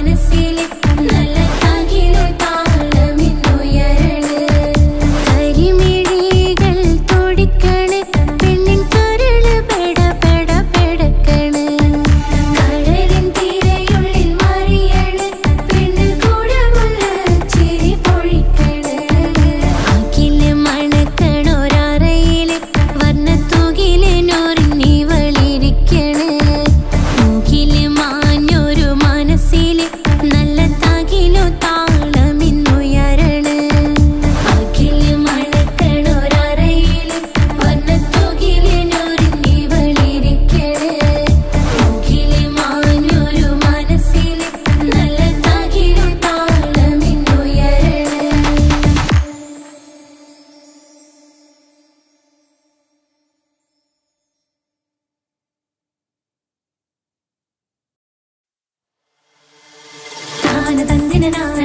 മനസ്സിൽ ും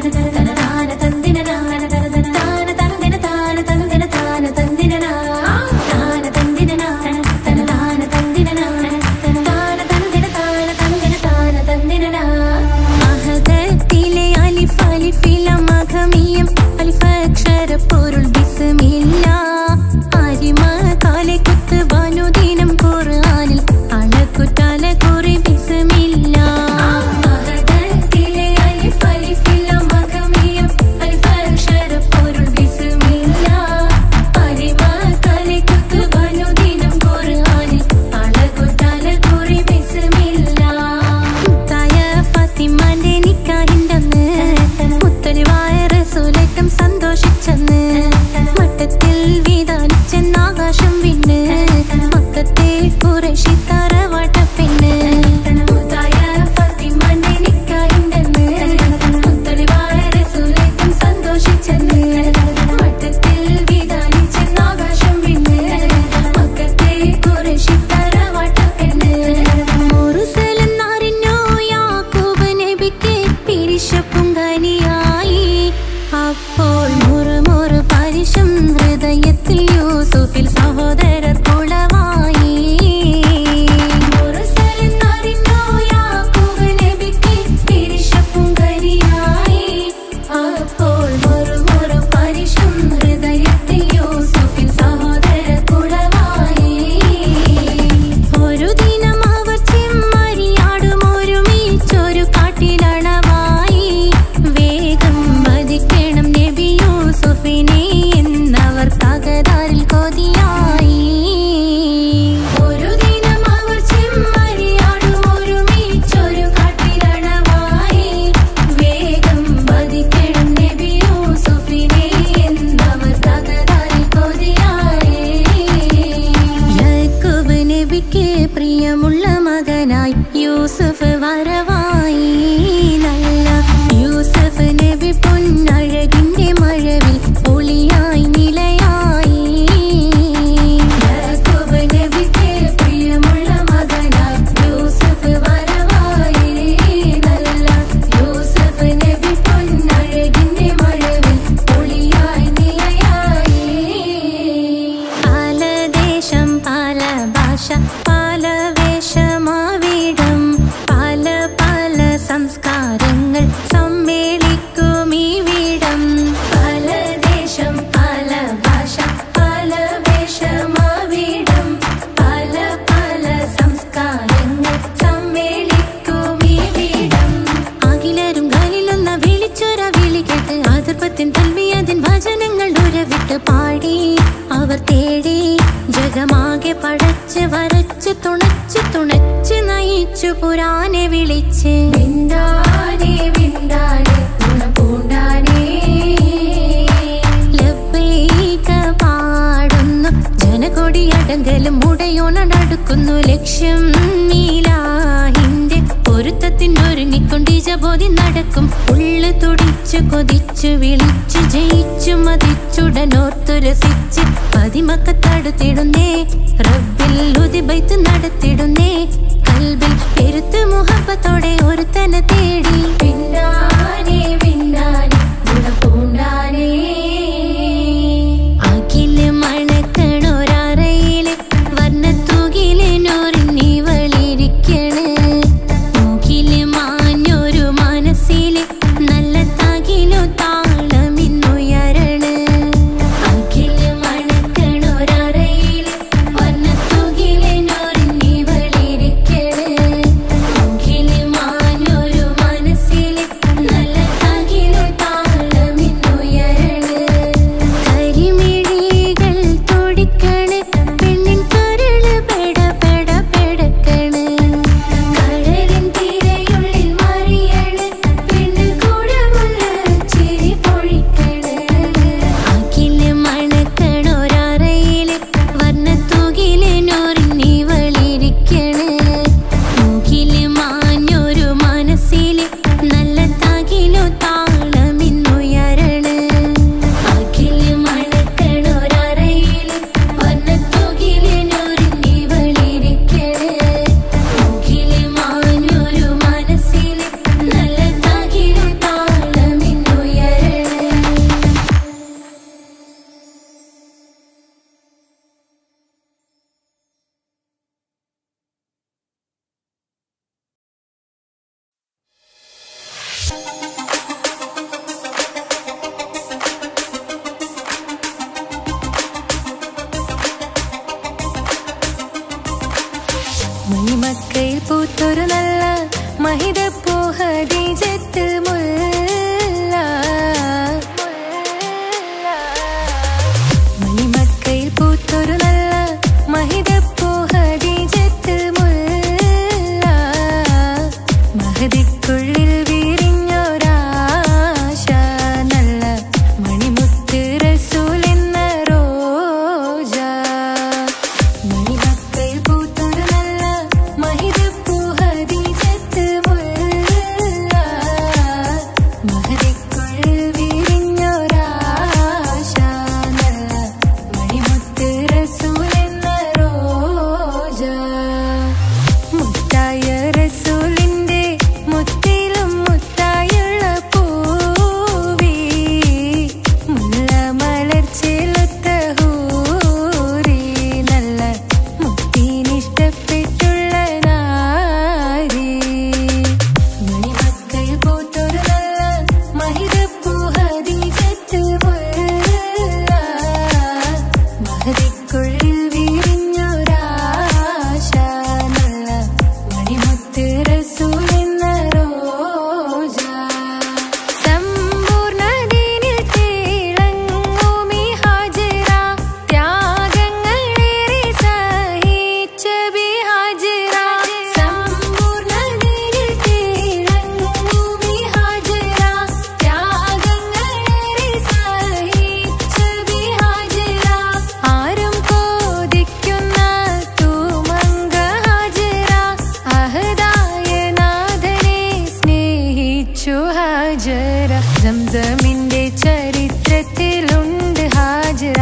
സംസമിന്റെ ചരിത്രത്തിലുണ്ട് ഹാജറ,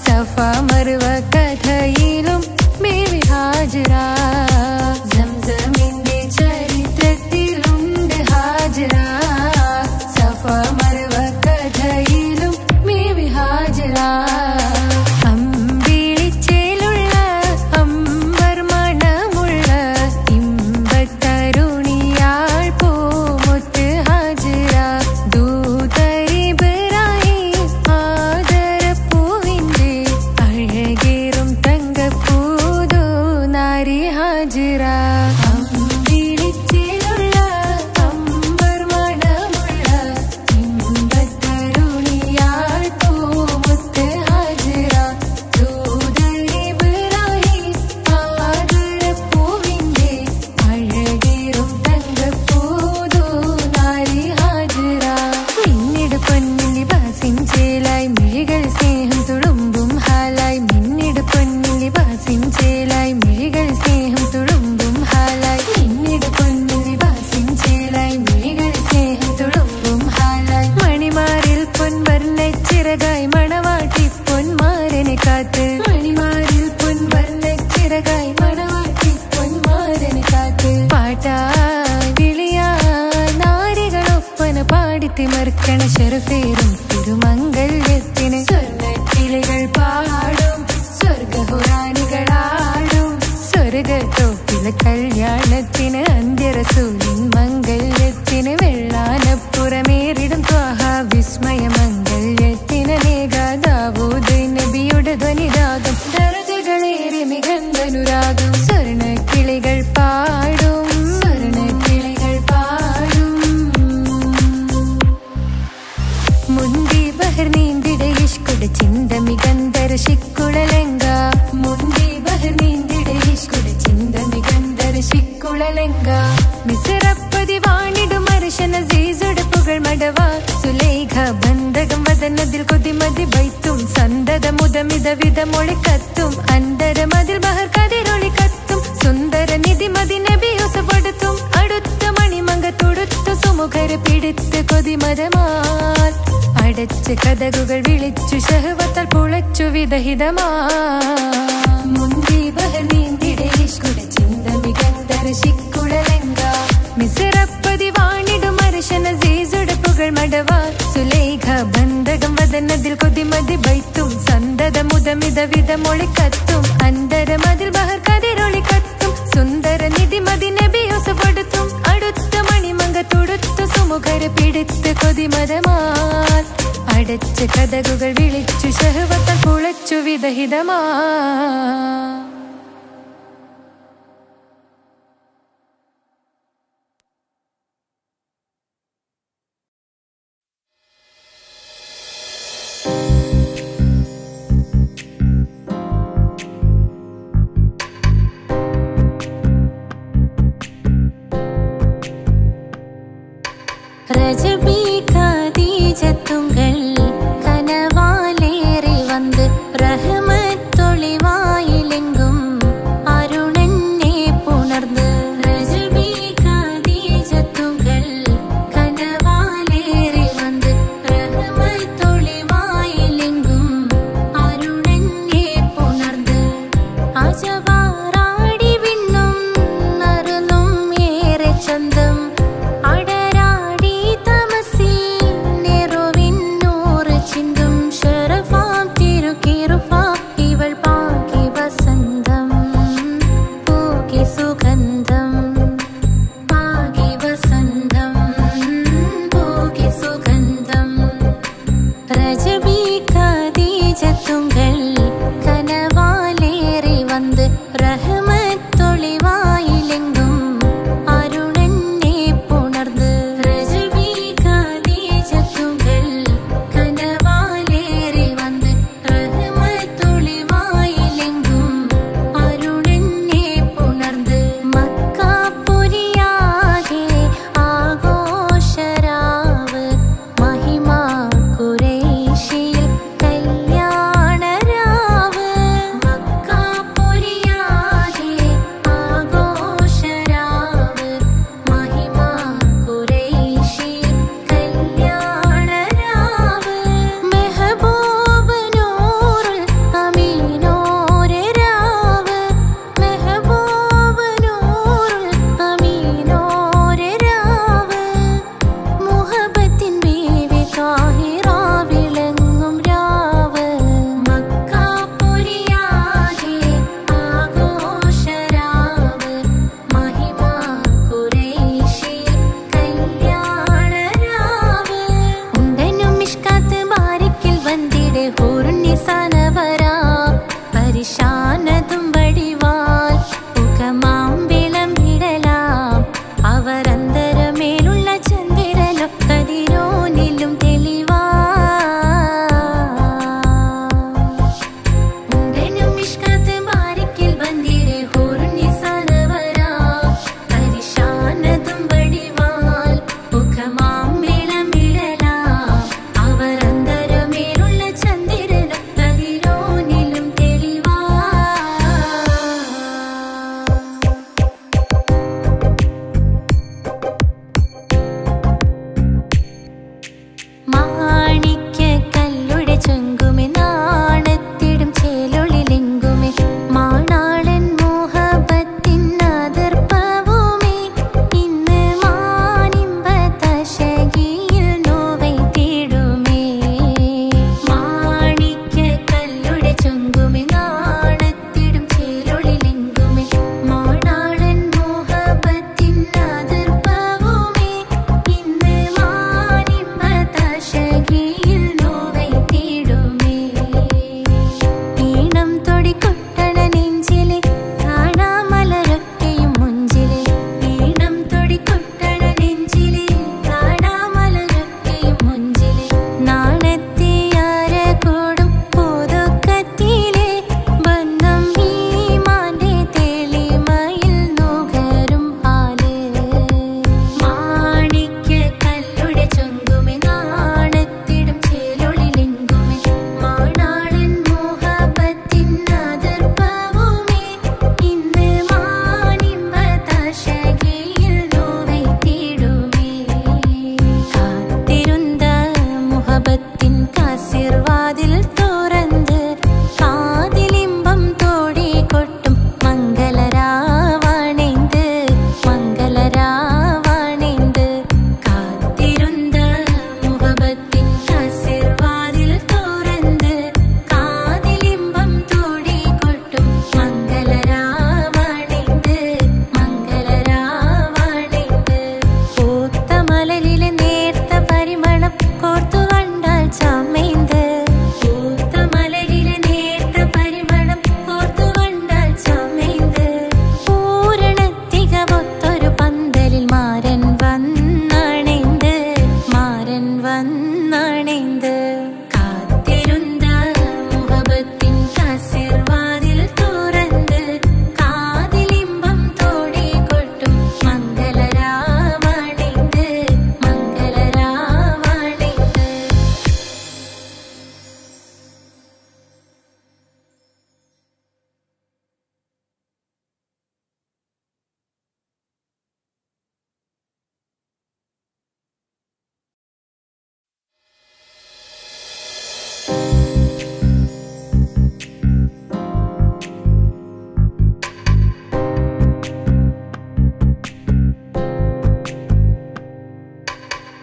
സഫ മർവ കഥയിലും ബീവി ഹാജറ. സംസമിന്റെ ചരിത്രത്തിലുണ്ട് ഹാജറ, സഫ മർവ കഥയിലും ബീവി ഹാജറ. തിമർക്കണ ശരഫേറും തിരുമംഗല്യത്തിന് സ്വർണ്ണക്കിളികൾ പാടും, സ്വർഗഹുറാനികളാടും. സ്വർഗത്തോപ്പില കല്യാണത്തിന് അന്ത്യറസൂലിൻ മംഗല്യത്തിന് വെള്ളാനപ്പുറമേറിടും ത്വാഹ വിസ്മയ മംഗല്യത്തിന് നേകാദാവൂദ് നബിയുടെ ധ്വനിരാഗം ദരജകളേറെ മികന്തനുരാഗം. സ്വർണ്ണക്കിളികൾ പാടും, സ്വർണ്ണക്കിളികൾ പാടും. മുന്തി ബഹർ നീന്തിട ഇഷ്കുട ചിന്ത മികന്തര ശിക്കുളലങ്ക. മുന്തി ബഹർ നീന്തിട ഇഷ്കുട ചിന്ത മികന്തര ശിക്കുളലങ്ക. മിസറപ്പതി വാണിടും അർശന സീസുട പുകൾ മടവ. സുലൈഖ ബന്ധകം വദനതിൽ കൊതിമതി ബൈത്തും സന്തത മുതമിത വിധമൊളി കത്തും. അന്തരമതിൽ ബഹർ കതിരൊളി കത്തും. സുന്ദര നിധി മതി നബി യൂസഫെടുത്തും. അടുത്ത മണിമങ്ക തൊടുത്തു സുമുഖര് പിടിത്ത് കൊതിമരമാൽ. അടച്ച കഥകുകൾ വിളിച്ചു ശഹവത്താൽ പുളച്ചു വിദഹിതമാ. മുന്തി ബഹർ നീന്തിട ഇഷ്കുട ചിന്ത മികന്തര ശിക്കുളലങ്ക. മിസറപ്പതി വാണിടും അർശന സീസുട പുകൾ മടവ. സുലൈഖ ബന്ധകം വദനതിൽ കൊതിമതി ബൈത്തും സന്തത മുതമിത വിധമൊളി കത്തും. അന്തരമതിൽ ബഹർ കതിരൊളി കത്തും. സുന്ദര നിധി മതി നബി യൂസഫെടുത്തും. അടുത്ത മണിമങ്ക തൊടുത്തു സുമുഖര് പിടിത്ത് കൊതിമരമാൽ. അടച്ച കഥകുകൾ വിളിച്ചു ശഹവത്താൽ പുളച്ചു വിദഹിതമാ. ரஜபி கதீஜத்துங்கள் கனவாலேறி வந்து ரஹமத்தொளி வாயிலெங்கும் அருணன்னே புணர்ந்து ரஜபி கதீஜத்துங்கள் கனவாலேறி வந்து ரஹமத்தொளி வாயிலெங்கும் அருணன்னே புணர்ந்து அஜபாராடி விண்ணும் அருளும் ஏற சந்தம் அடராடி தமசில்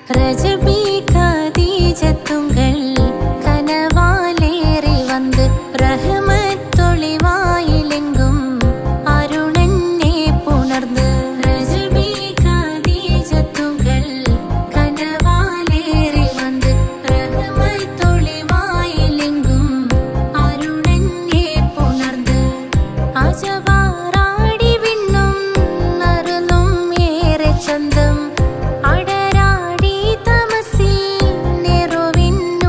രജബി ഖദീജത്തുങ്കൾ കനവാലേറി വന്ന് റഹ്മത്തൊളിവായിലെങ്കും അരുണനെ പുണർന്ന് രജബി ഖദീജത്തുങ്കൾ കനവാലേറി വന്ന് റഹ്മത്തൊളിവായിലെങ്കും അരുണനെ പുണർന്ന് അജവാറാടി വിണ്ണും നറുന്നും ഏറെ ചന്തം അടരാടി തമസിൽ നെറുവിന്നു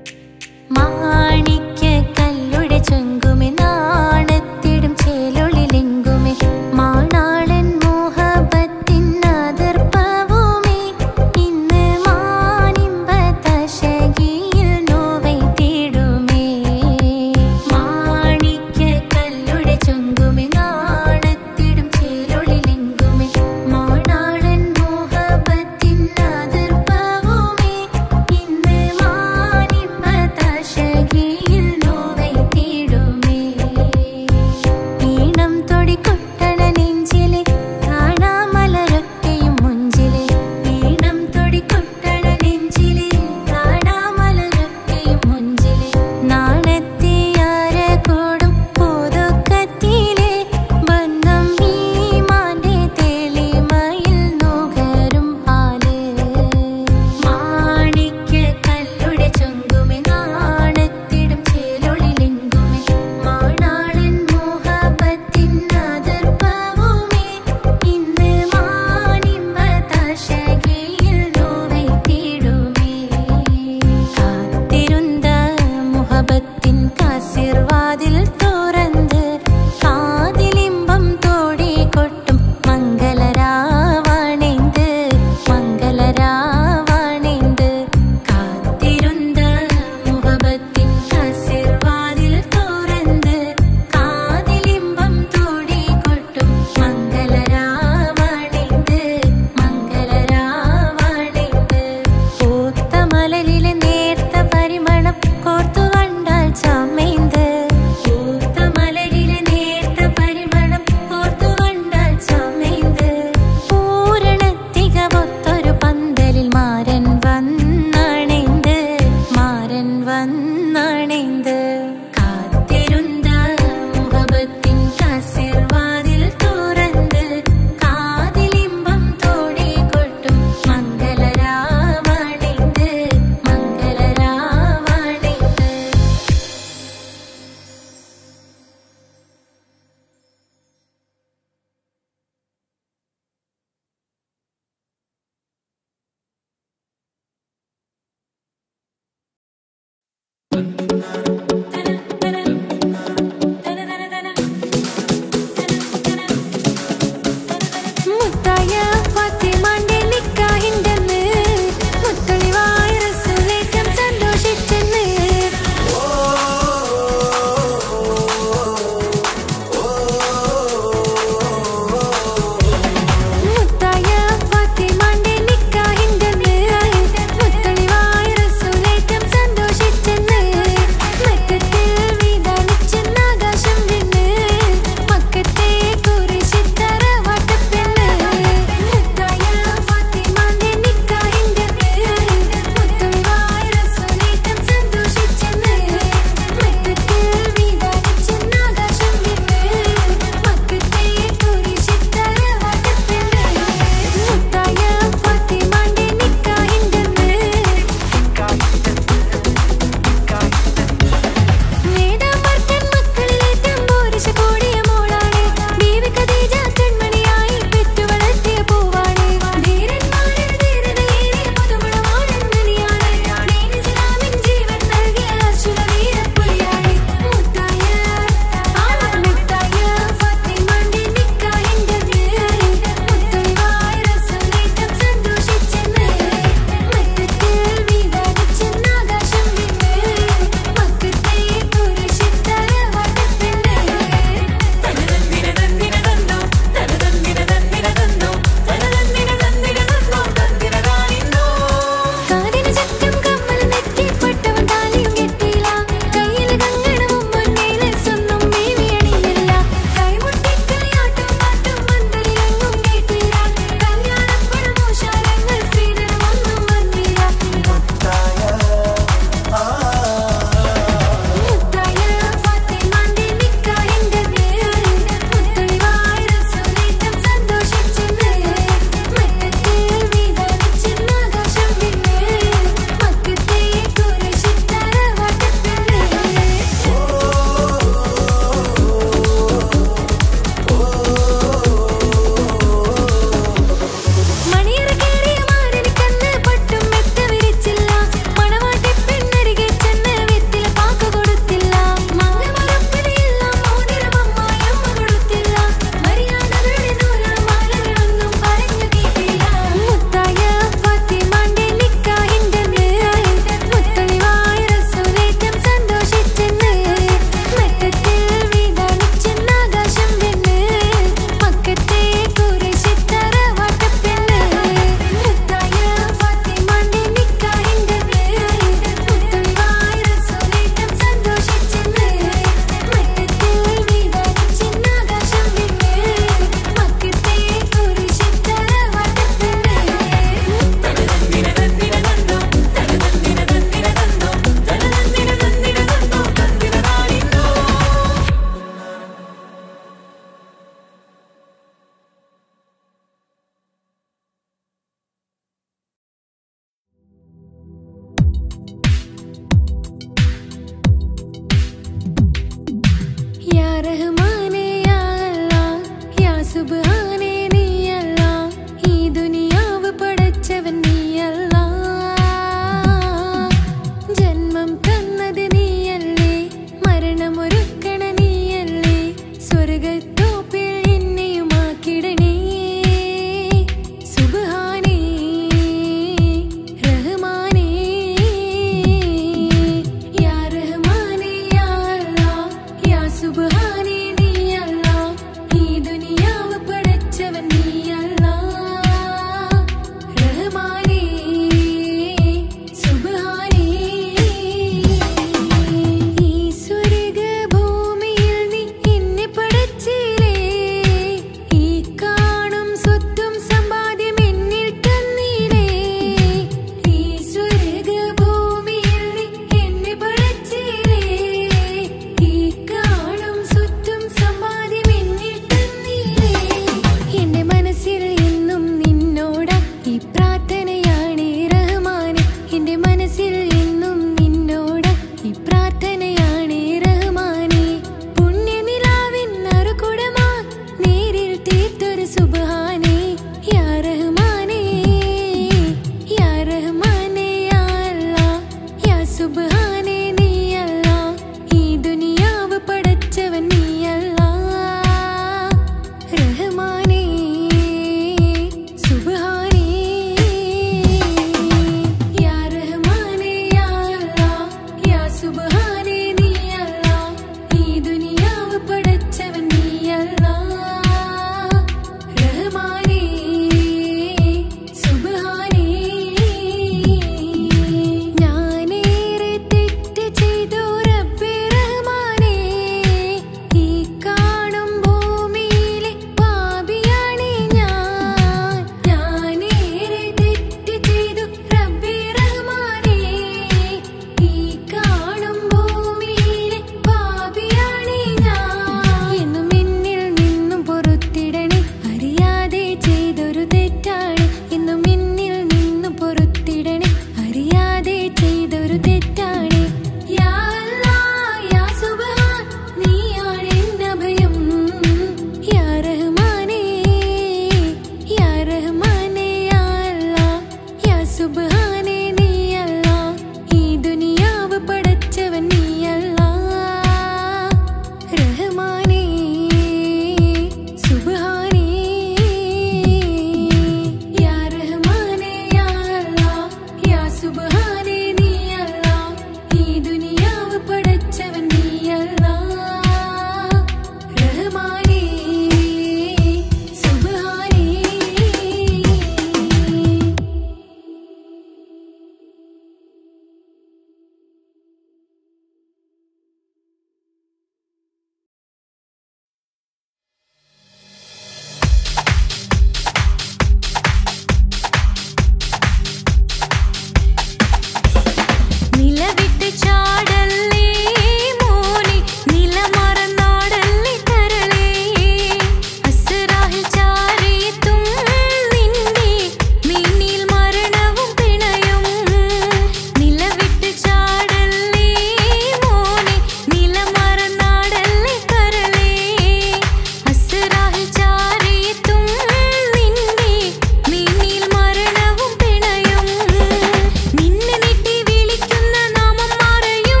നിന്നെ നീട്ടി വിളിക്കുന്ന നാമം മാറയും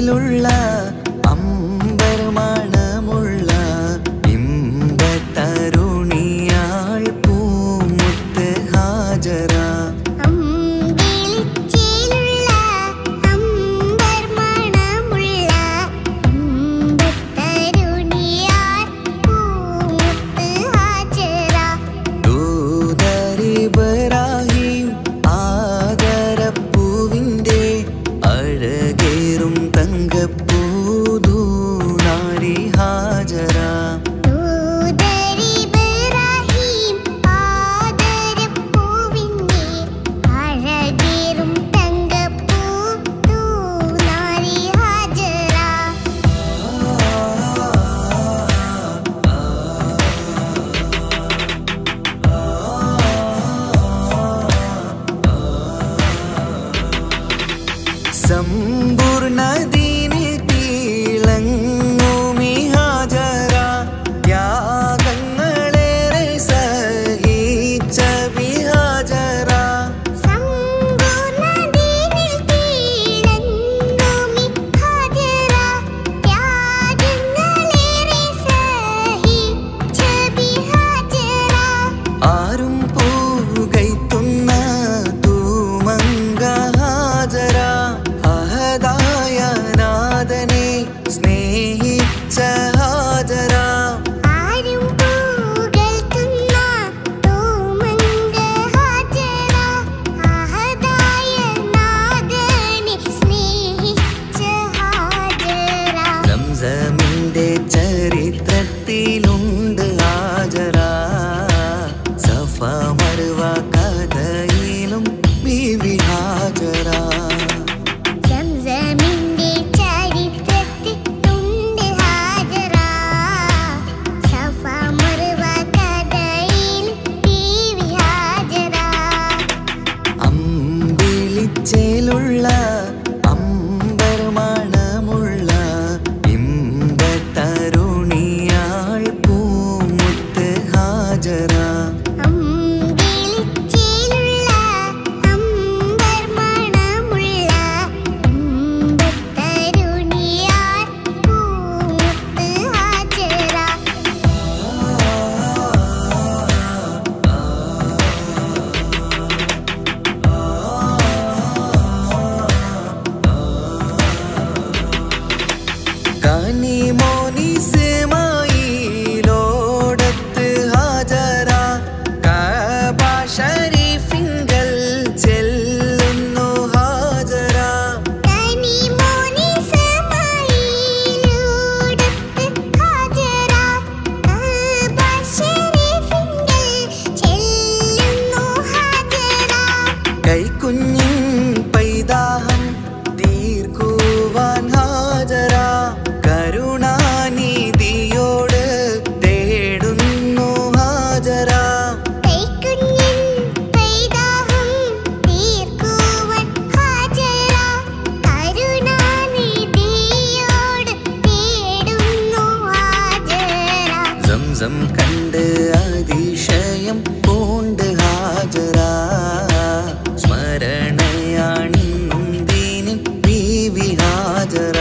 ചേലുള്ള അമ്പർമണമുള്ള ഇമ്പത്തരുണിയാൾ പൂമുത്ത് ഹാജറ. സമ്പൂർണ്ണ ദീനിൽ തിളങ്ങുമി ഹാജറ. ത്യാഗങ്ങളേറെ സഹിച്ച ബിഹാജറ. ആരും പൂകൈത്തുന്ന തൂമങ്ക ഹാജറ. അഹദായ നാഥനെ സ്നേഹിച്ച ഹാജറ. സംസമിന്റെ ചരിത്രത്തിലുണ്ട് ഹാജറ. സഫ മർവ കഥയിലും ബീവി ഹാജറ. ചേലുള്ള അമ്പർമണമുള്ള ഇമ്പത്തരുണിയാൾ പൂമുത്ത് ഹാജറ. മോനിസമായിലോടത്ത് ഹാജറ. കഅബ ശരീഫിങ്കൽ ചെല്ലുന്നു ഹാജറ. കൈക്കുഞ്ഞിൻ പൈതാഹം തീർക്കുവാൻ ഹാജറ. കരുണാനിധിയോട് തേടുന്നു ഹാജറ. സംസം കണ്ട് അതിശയം പൂണ്ട് ഹാജറ. സ്മരണയാണിന്നും ദീനിൻ ബീവി ഹാജറ.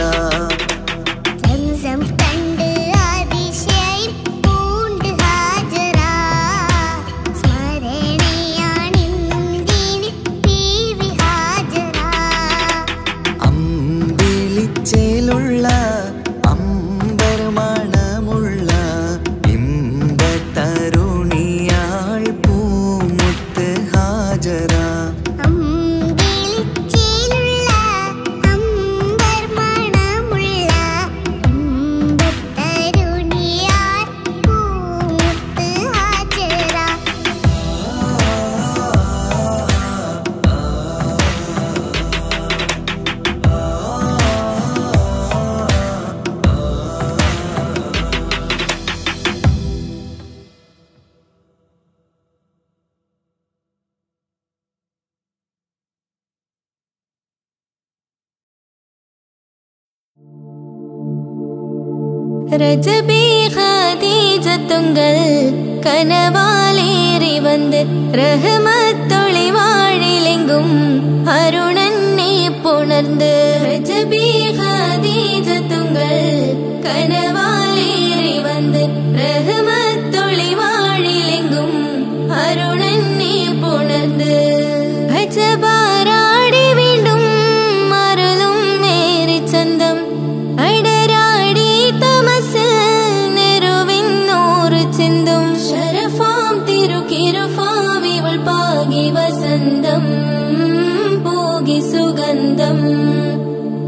ചേലുള്ള അമ്പർമണമുള്ള ഇമ്പത്തരുണിയാൾ പൂമുത്ത് ഹാജറ. ரஜபி ஹதீஜத்துங்கள் கனவாலேறி வந்து ரஹமத்தொளி வாழிலெங்கும் அருணன்னே புணர்ந்து ரஜபி ஹதீஜ വസന്തം പൂകി സുഗന്ധം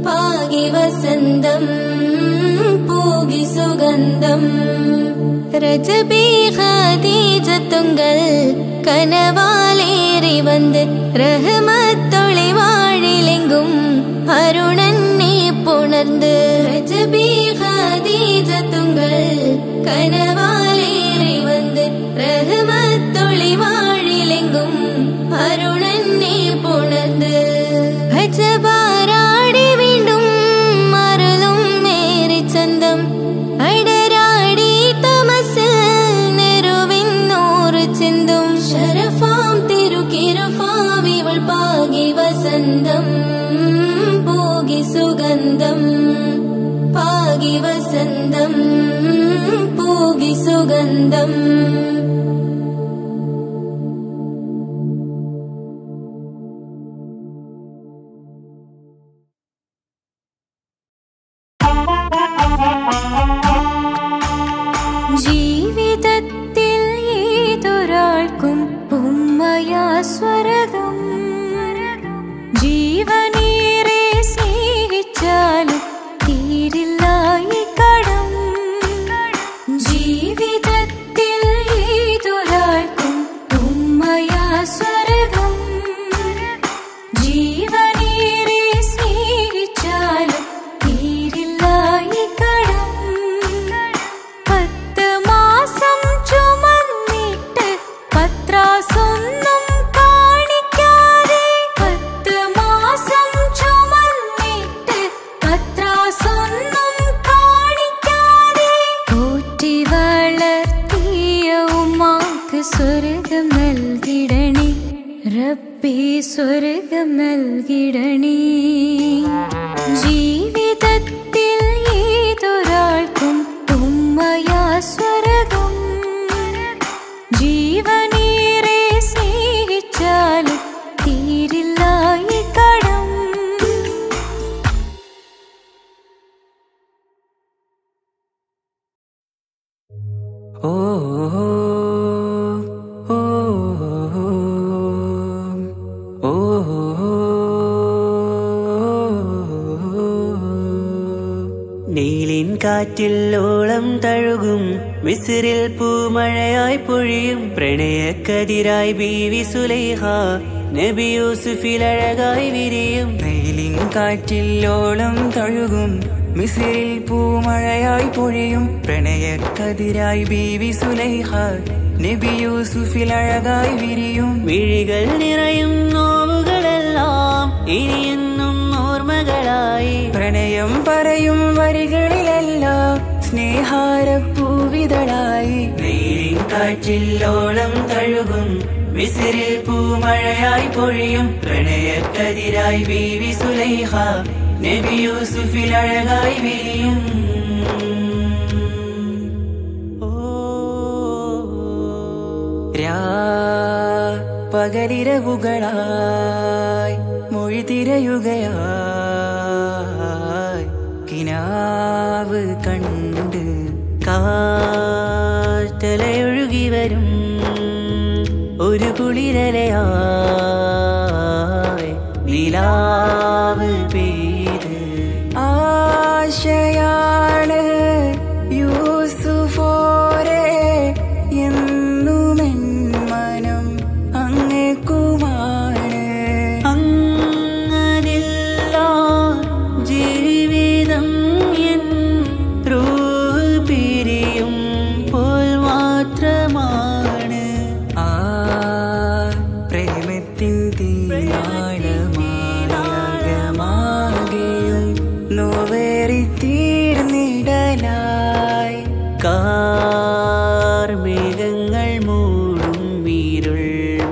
പാകി വസന്തം പൂകി സുഗന്ധം രജബി ഖദീജത്തുങ്കൾ കനവാലേറി വന്ന് റഹ്മത്തൊളി വാഴിലെങ്കും അരുണനെ പുണർന്ന് രജബി ഖദീജത്തുങ്കൾ കനവാലേറി വന്ന് റഹ്മത്തൊളി വാഴിലെങ്കും അരുണനെ പുണർന്ന് അജബാരാടി വീണ്ടും മറലും മേറി ചന്തം അടരാടി തമസിൽ നെരുവിന്നൂറ് ചിന്തും ശരഫാം തിരുക്കിരുഫാം ഇവൾ പാകി വസന്തം പൂകി സുഗന്ധം പാകി വസന്തം പൂകി സുഗന്ധം ജീവിതത്തിൽ ഏതൊരാൾക്കും ഉമ്മയാ സ്വർഗം ജീവനേറെ സ്നേഹിച്ചാലും തീരില്ല ഈ കടം ജീവിതത്തിൽ ഏതൊരാൾക്കും ഉമ്മയാ സ്വർഗം ജീവനേറെ സ്നേഹിച്ചാലും തീരില്ല ഈ കടം 10 മാസം ചുമന്നിട്ട് പത്രാസൊന്നും കാണിക്കാതെ 10 മാസം ചുമന്നിട്ട് പത്രാസൊന്നും കാണിക്കാതെ പോറ്റി വളർത്തിയ ഉമ്മാക്ക് സ്വർഗം നൽകിടണേ റബ്ബേ സ്വർഗം നൽകിടണേ ജീവിതത്തിൽ ഏതൊരാൾക്കും ഉമ്മയാ സ്വർഗം ജീവനേറെ സ്നേഹിച്ചാലും തീരില്ല ഈ കടം ഓ ഓ ഓ നീലിൻ കാറ്റിൽ ഓളം തഴുകും മിസ്രിൽ പൂമഴയായി പൊഴിയും പ്രണയക്കതിരായി ബീവി സുലൈഹ നബി യൂസുഫിൽ അഴകായി വിരിയും നീലിൻ കാറ്റിൽ ഓളം തഴുകും മിസ്രിൽ പൂമഴയായി പൊഴിയും പ്രണയക്കതിരായി ബീവി സുലൈഹ നബി യൂസുഫിൽ അഴകായി വിരിയും വിഴികൾ നിറയും നോവുകളെല്ലാം ഇനിയെന്നും ഓർമ്മകളായി പ്രണയം പറയും വരികളിലെല്ലാം സ്നേഹാരപ്പൂവിതളായി നീലിൻ കാറ്റില്ലോളം തഴുകും മിസ്രിൽ പൂമഴയായി പൊഴിയും പ്രണയക്കതിരായി ബീവി സുലൈഹ നബി യൂസുഫിൽ അഴകായി വിരിയും പകലിരവുകളായി മൊഴി തിരയുകയായി കിനാവ് കണ്ട് കാറ്റലയൊഴുകി വരും ഒരു കുളിരലയായി നിലാവ് പെയ്ത് ആശയാണ് യൂസുഫോരെ എന്നുമെൻ മനം അങ്ങേക്കുമാണ് അങ്ങനില്ല ജീവിതം എൻ റൂഹ് പിരിയും പോൽ മാത്രമാണ് ആ പ്രേമത്തിൻ തീരാളമാകെയും നോവേറി തീർന്നിടലായി കാർമേഘങ്ങൾ മൂടും വീരുൾ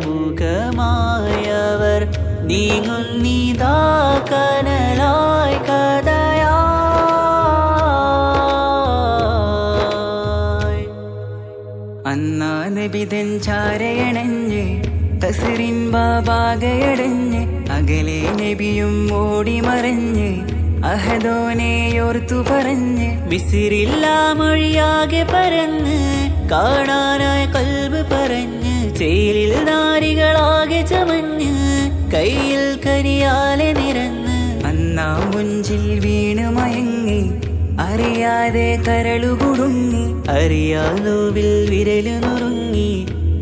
മുഖമായവർ നീങ്ങുന്നിതാ കനലായി കഥയായി അന്നാ നബിതൻ ചാരയണഞ്ഞ് തസ്റിൻ ബാബാകയടഞ്ഞ് അകലെ നബിയും ഓടിമറഞ്ഞ് അഹദോനെയോർത്തു പറഞ്ഞ് മിസ്രില്ല മൊഴിയാകെ പരന്ന് കാണാനായി കൽബ് പറഞ്ഞ് ചേലിൽ നാരികളാകെ ചമഞ്ഞ് കയ്യിൽ കരിയാലെ നിരന്ന് അന്നാ മുഞ്ചിൽ വീണ് മയങ്ങി അറിയാതെ കരളുകുടുങ്ങി അറിയാലോവിൽ വിരലു നുറുങ്ങി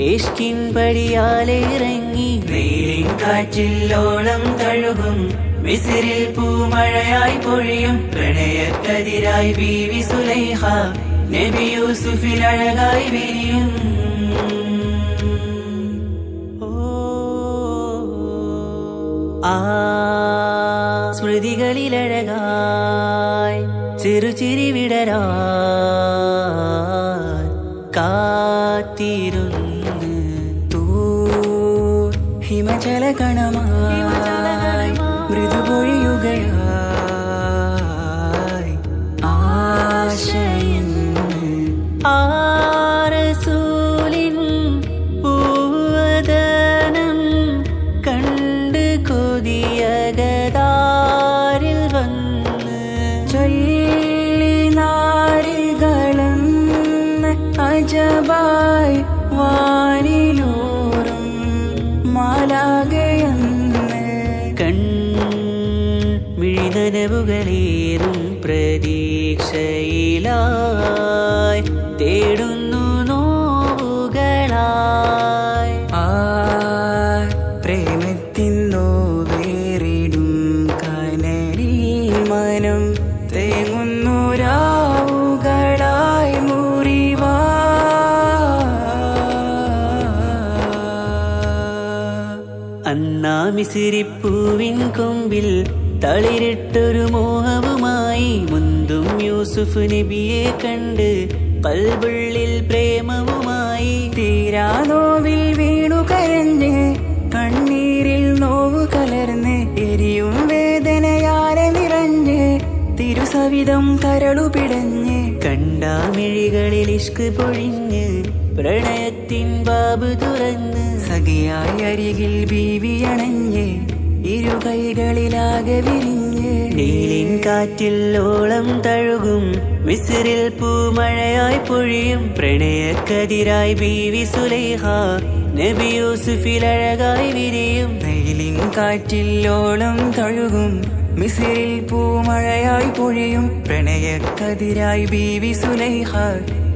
ഇഷ്കിൻ പടിയാലെ ഇറങ്ങി വെയിലിൻ കാറ്റില്ലോളം തഴുകും മിസിരിൽ പൂമഴയായി പൊഴിയും പ്രണയക്കതിരായി ബീവി സുലൈഹ നബി യൂസുഫിൽ അഴകായി വിരിയും സ്മൃതികളിലഴകായി ചെറുചിരി വിടരാ കാത്തിരുന്ന് ഹിമജല കണമായി മൃദുപൊഴിയുകയായി ആശയിൻ ആരസൂലിൻ പൂവദനം കണ്ട് കൊതിയകതാരിൽ വന്ന് ചൊല്ലി നാരികളെന്ന് അജബായി വാനിലൂറും മാലാകയെന്ന് കൺമിഴിനനവുകളേറും പ്രതീക്ഷയിലായി തേടുന്നു നോവുകളായി പ്രേമത്തിൻ നോവേറിടും കനലിൽ മനം തേങ്ങുന്നു രാവുകളായി മുറിവാ അന്നാ മിസിരിപ്പൂവിൻ കൊമ്പിൽ തളിരിട്ടൊരു മോഹവുമായി മുന്തും യൂസുഫ് നബിയെ കണ്ട് കൽബുള്ളിൽ പ്രേമവുമായി തീരാ നോവിൽ വീണു കരഞ്ഞ് കണ്ണീരിൽ നോവ് കലർന്ന് എരിയും വേദനയാലെ നിറഞ്ഞ് തിരുസവിധം കരളുപിടഞ്ഞ് കണ്ടാമിഴികളിൽ ഇഷ്ക് പൊഴിഞ്ഞ് പ്രണയത്തിൻ ബാബ് തുറന്ന് സഖിയായി അരികിൽ ബീവി അണഞ്ഞ് ഇരു കൈകളിലാകെ വിരിഞ്ഞ് നീലിൻ കാറ്റില്ലോളം തഴുകും മിസ്രിൽ പൂമഴയായി പൊഴിയും പ്രണയക്കതിരായി ബീവി സുലൈഹ നബി യൂസുഫിൽ അഴകായി വിരിയും നീലിൻ കാറ്റില്ലോളം തഴുകും മിസ്രിൽ പൂമഴയായി പൊഴിയും പ്രണയക്കതിരായി ബീവി സുലൈഹ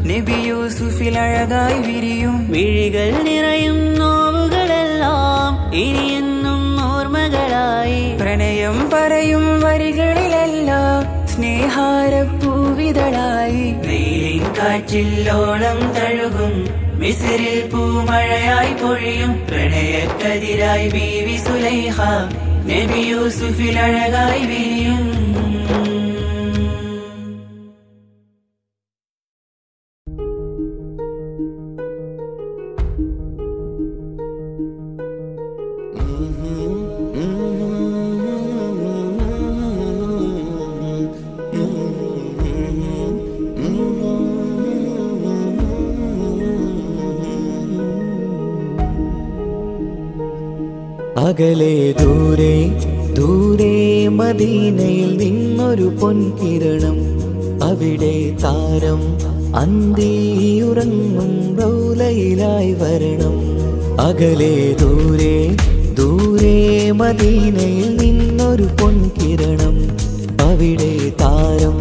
നബി യൂസുഫിൽ അഴകായി വിരിയും മിഴികൾ നിറയും നോവുകളെല്ലാം ഇനിയെന്നും ഓർമ്മകളായി പ്രണയം പറയും വരികളിലല്ല സ്നേഹാരപ്പൂവിതളായി വെയിലിൻ കാറ്റില്ലോളം തഴുകും മിസ്രിൽ പൂമഴയായി പൊഴിയും പ്രണയക്കതിരായി ബീവി സുലൈഹ നബി യൂസുഫിൽ അഴകായി വിരിയും അകലെ ദൂരെ ദൂരെ മദീനയിൽ നിന്നൊരു പൊൻകിരണം അവിടെ താരം അന്തിയുറങ്ങും റൗലയിലായി വരണം അകലെ ദൂരെ ദൂരെ മദീനയിൽ നിന്നൊരു പൊൻകിരണം അവിടെ താരം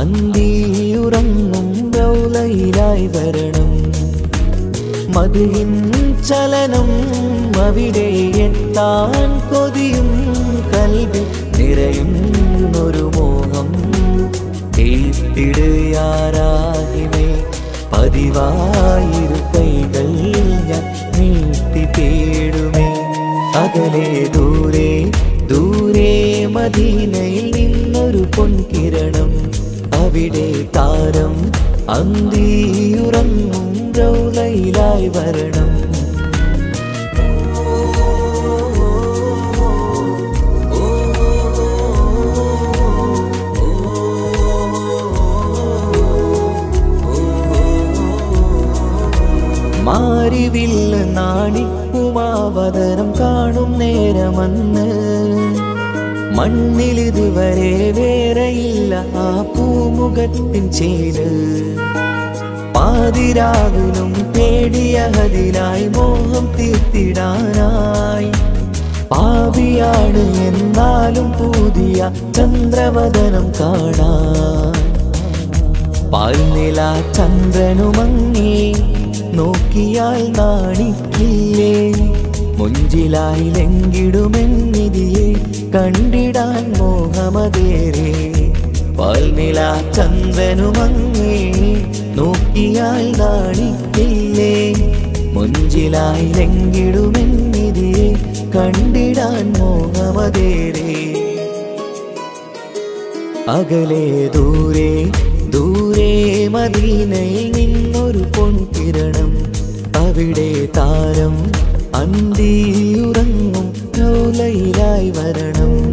അന്തിയുറങ്ങും റൗലയിലായി വരണം മദിയിൻ ചലനം അവിടെ എത്താൻ കൊതിയും കൽബിൽ നിറയുന്നൊരു മോഹം ഏറ്റിടുയാരാഹിമേ പതിവായിരു കൈകൾ ഞാൻ നീട്ടി തേടുമേ അകലെ ദൂരെ ദൂരെ മദീനയിൽ നിന്നൊരു പൊൻകിരണം അവിടെ താരം അന്തിയുറങ്ങും റൗലയിലായി വരണം മാരിവില്ല നാണിക്കുമാവതരം കാണും നേരമന്ന് മണ്ണിലിതുവരെ വേറെയില്ല ആ പൂമുഖത്തിൻ ചേല് പാതിരാവിലും തേടിയ ഹദിനായി മോഹം തീർത്തിടാനായി. പാപിയാണ് എന്നാലും പുതിയ ചന്ദ്രവദനം കാണാൻ. പാൽനില ചന്ദ്രനുമങ്ങി നോക്കിയാൽ നാണിക്കില്ലേ. മുഞ്ചിലായി ലംഘിടുമെന്നിതിയെ കണ്ടിടാൻ മോഹമതേറെ. പാൽനില ചന്ദ്രനുമങ്ങി നോക്കിയാൽ നാണിക്കില്ലേ. മുഞ്ചിലായി ലംഘിടുമെന്നിതിയെ കണ്ടിടാൻ മോഹമതേറെ. അകലെ ദൂരെ ദൂരെ മദീനയിൽ നിന്നൊരു പൊൻകിരണം. അവിടെ താരം അന്തിയുറങ്ങും റൗലയിലായി വരണം.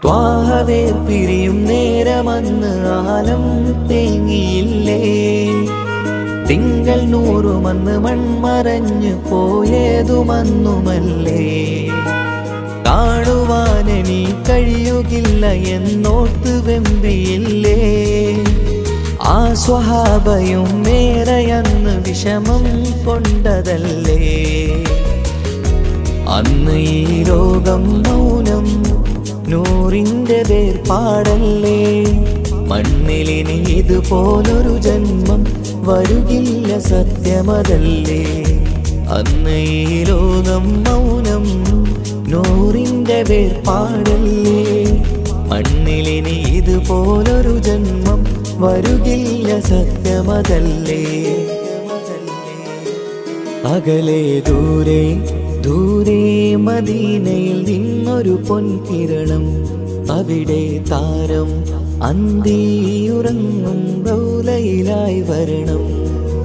ത്വാഹവേ പിരിയും നേരമന്ന് ആലം തേങ്ങിയില്ലേ. തിങ്കൾ നൂറുമന്ന് മൺമറഞ്ഞു പോയതുമന്നുമല്ലേ. കാണുവാനെനി കഴിയുകില്ല എന്നോർത്ത് വെമ്പിയില്ലേ. ആ സ്വഹാബയും മേറയന്ന് വിഷമം കൊണ്ടതല്ലേ. അന്ന് ഈ ലോകം മൗനം നൂറിന്റെ വേർപാടല്ലേ. മണ്ണിലിനി ഇതുപോലൊരു ജന്മം വരുകില്ല സത്യമതല്ലേ. അന്ന് ഈ ലോകം മൗനം നൂറിന്റെ വേർപാടല്ലേ. മണ്ണിലിനി ഇതുപോലൊരു ജന്മം വരുകില്ല സത്യമതല്ലേ. അകലെ ദൂരെ ദൂരെ മദീനയിൽ നിന്നൊരു പൊൻകിരണം. അവിടെ താരം അന്തിയുറങ്ങും റൗലയിലായി വരണം.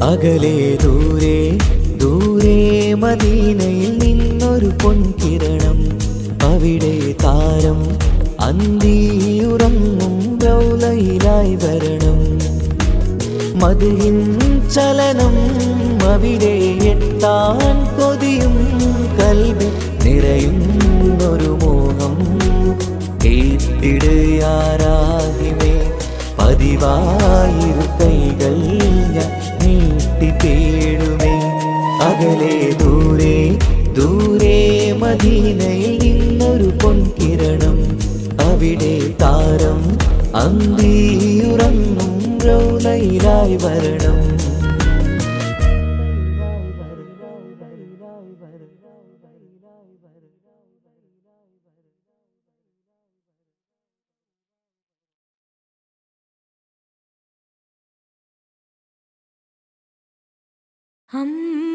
അകലെ ദൂരെ ദൂരെ മദീനയിൽ നിന്നൊരു പൊൻകിരണം. അവിടെ താരം അന്തിയുറങ്ങും റൗലയിലായി വരണം. മദ്ഹിൻ ചലനം അവിടെ എത്താൻ കൊതിയും കൽബിൽ നിറയുന്നൊരു മോഹം. കേട്ടിടുയാരാഹിമേ പതിവായിരു കൈകൾ ഞാൻ നീട്ടി തേടുമേ. അകലെ ദൂരെ ദൂരെ മദീനയിൽ നിന്നൊരു പൊൻകിരണം. അവിടെ താരം അന്തിയുറങ്ങും റൗലയിലായി വരണം. हम